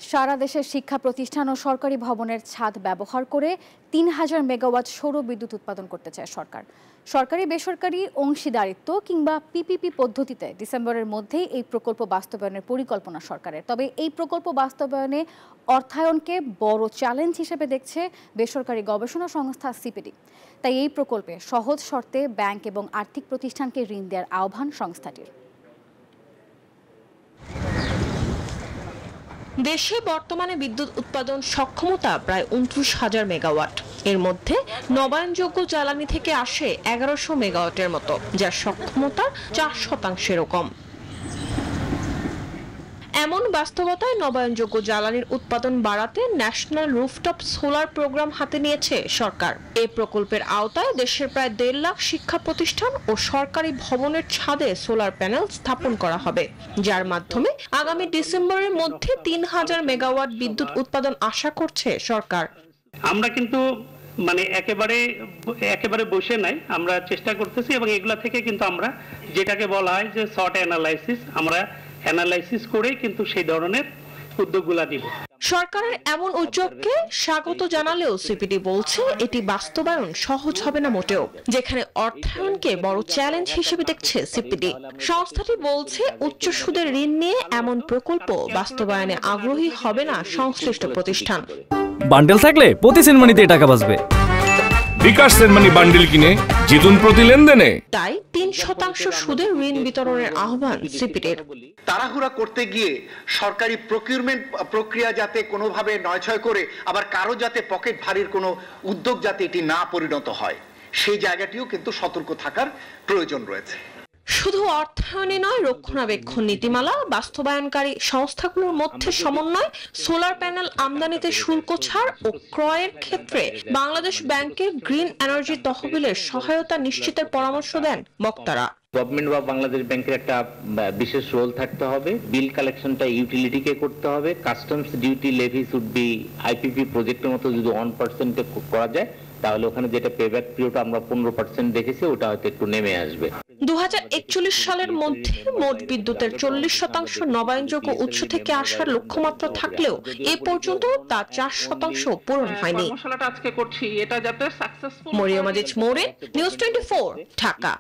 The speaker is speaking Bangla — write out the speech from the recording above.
সারা দেশের শিক্ষা প্রতিষ্ঠান ও সরকারি ভবনের ছাদ ব্যবহার করে ৩,০০০ মেগাওয়াট সৌর বিদ্যুৎ উৎপাদন করতে চায় সরকার। সরকারি বেসরকারি অংশীদারিত্ব কিংবা পিপিপি পদ্ধতিতে ডিসেম্বরের মধ্যেই এই প্রকল্প বাস্তবায়নের পরিকল্পনা সরকারের। তবে এই প্রকল্প বাস্তবায়নে অর্থায়নকে বড় চ্যালেঞ্জ হিসেবে দেখছে বেসরকারি গবেষণা সংস্থা সিপিডি। তাই এই প্রকল্পে সহজ শর্তে ব্যাংক এবং আর্থিক প্রতিষ্ঠানকে ঋণ দেওয়ার আহ্বান সংস্থাটির। দেশে বর্তমানে বিদ্যুৎ উৎপাদন সক্ষমতা প্রায় ২৯,০০০ মেগাওয়াট। এর মধ্যে নবায়নযোগ্য জ্বালানি থেকে আসে ১১০০ মেগাওয়াটের মতো, যার সক্ষমতা ৪% কম। এমন বাস্তবতায় নবায়নযোগ্য জ্বালানির উৎপাদন বাড়াতে ন্যাশনাল রুফটপ সোলার প্রোগ্রাম হাতে নিয়েছে সরকার। এই প্রকল্পের আওতায় দেশের প্রায় ১.৫ লাখ শিক্ষা প্রতিষ্ঠান ও সরকারি ভবনের ছাদে সোলার প্যানেল স্থাপন করা হবে, যার মাধ্যমে আগামী ডিসেম্বরের মধ্যে ৩,০০০ মেগাওয়াট বিদ্যুৎ উৎপাদন আশা করছে সরকার। আমরা কিন্তু একেবারে বসে নাই, আমরা চেষ্টা করতেছি এবং এগুলা থেকে কিন্তু আমরা যেটাকে বলা হয় যে শর্ট অ্যানালাইসিস, আমরা অ্যানালাইসিস করে কিন্তু সেই ধরনের উদ্যোগগুলা নিব। সরকারের এমন উদ্যোগকে স্বাগত জানালেও সিপিডি বলছে এটি বাস্তবায়ন সহজ হবে না মোটেও, যেখানে অর্থায়নকে বড় চ্যালেঞ্জ হিসেবে দেখছে সিপিডি। সংস্থাটি বলছে উচ্চ সুদের ঋণ নিয়ে এমন প্রকল্প বাস্তবায়নে আগ্রহী হবে না সংশ্লিষ্ট প্রতিষ্ঠান। বান্ডেল থাকলে প্রতি সেনমানিতে টাকা বাঁচবে। বিকাশ সেনমানি বান্ডেল কিনে জিতুন প্রতি লেনদেনে। তাই ৩% সুদে ঋণ বিতরণের আহ্বান সিপিডির। তাড়াহুড়া করতে গিয়ে সরকারি প্রকিউরমেন্ট প্রক্রিয়া যাতে কোনোভাবে নয়ছয় করে আবার কারো যাতে পকেট ভারীর কোনো উদ্যোগ যাতে এটি না পরিণত হয়, সেই জায়গাটিও কিন্তু সতর্ক থাকার প্রয়োজন রয়েছে। শুধু অর্থায়নে নয়, রক্ষণাবেক্ষণ নীতিমালা বাস্তবায়নকারী সংস্থাগুলোর মধ্যে সমন্বয়, সোলার প্যানেল আমদানিতে শুল্ক ছাড় ও ক্রয়ের ক্ষেত্রে বাংলাদেশ ব্যাংকের গ্রিন এনার্জি তহবিলের সহায়তা নিশ্চিতের পরামর্শ দেন বক্তারা। গভর্নমেন্ট বা বাংলাদেশ ব্যাংকের একটা বিশেষ রোল থাকতে হবে। বিল কালেকশনটা ইউটিলিটিকে করতে হবে। Customs duty levy should be IPP প্রজেক্টের মতো যদি 1% করা যায়, তাহলে ওখানে যেটা পেব্যাক পিরিয়ড আমরা 15% দেখেছি, ওটা হয়তো একটু নেমে আসবে। ২০৪১ সালের মধ্যে মোট বিদ্যুতের 40% নবায়নযোগ্য উৎস থেকে আসার লক্ষ্যমাত্রা থাকলেও এ পর্যন্ত তা 4% পূরণ হয়নি। মশলাটা আজকে করছি এটা যাতে সাকসেসফুল। মরিয়ম আজিজ মোরে, নিউজ 24, ঢাকা।